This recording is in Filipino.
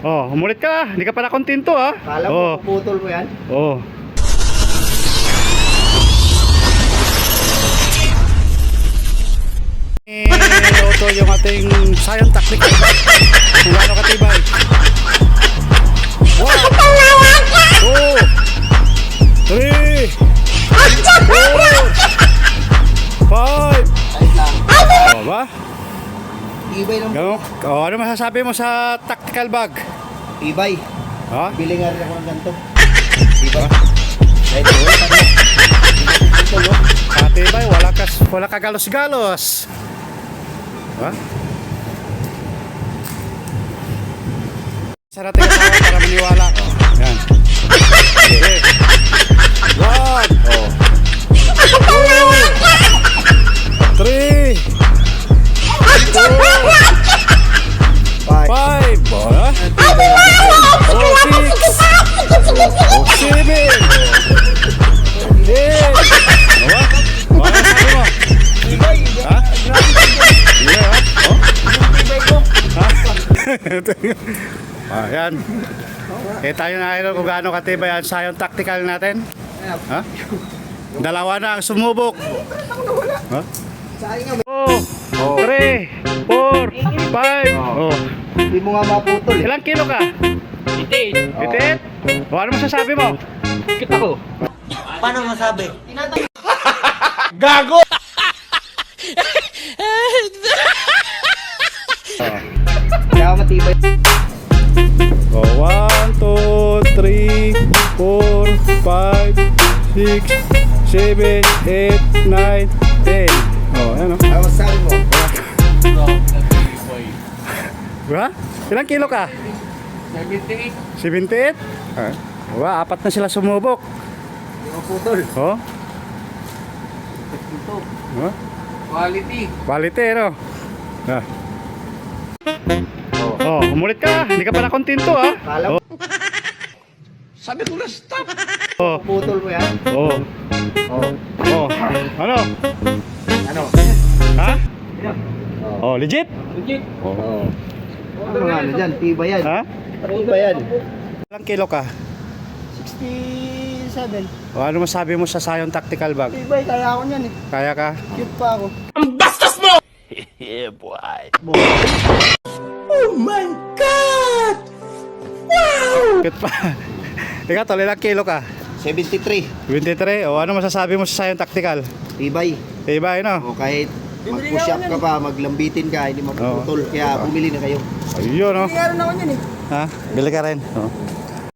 Oh, umulit ka. Hindi ka pala kontento ha. Kala mo, puputol mo yan? Oh. Ito yung ating sayang tactical. Kung gaano katibay. 1, 2, 3, 4, 5. Oh, ba? Tibay lang. Ganun. Oh, ano masasabi mo sa tactical bag? Tibay. Ha? Bili nga rin ako ng ganito. Tibay. Kahit Katibay, wala kagalos-galos. Ha? Sarap tayo para maniwala. Yan. Okay. 1. Oh. 2, 3. 4. 5. Oh, 6. 7. Ayan. Tayo na idol kung gaano katibay ang sayang tactical natin. Ha? Dalawa na ang sumubok. Ha? 2, 3, 4, 5. Oh. Hindi mo nga maputol eh. Ilang kilo ka? Itit. Itit? O ano masasabi mo? Kita ko. Paano masabi? Gago! Kaya matibay. O 1, 2, 3, 4, 5, 6, 7, 8, 9, 10. O ano? Ano masasabi mo? Diba? Ilang kilo ka? 78. 78? Diba? 4 na sila sumubok. Hindi mo putol. Oh? Ito. Oh? Quality. Quality, no? Oh, umulit ka. Hindi ka pala kontento, ha? Kala mo, Sabi ko na stop. Oh, putol mo yan? oh, Oo. oh. Ano? Ano? Ha? Oo. Oh, legit? Legit. Oo. Ano nga ano dyan? Tibay yan. Ha? Tibay yan. Ilang kilo ka? 67. O ano masabi mo sa sayang tactical bag? Tibay, kaya ako niyan eh. Kaya ka? Cute pa ako. Yeah, boy. Cute pa. Ikaw, tol, ilang kilo ka? 73. 23. O ano masasabi mo sa sayang tactical? Tibay. Diba, no? O kahit mag-push up ka pa, maglambitin ka, hindi mapuputol. Kaya bumili na kayo. Ayun, no? Meron ako niyan eh. Ha? Bili ka rin. Oh.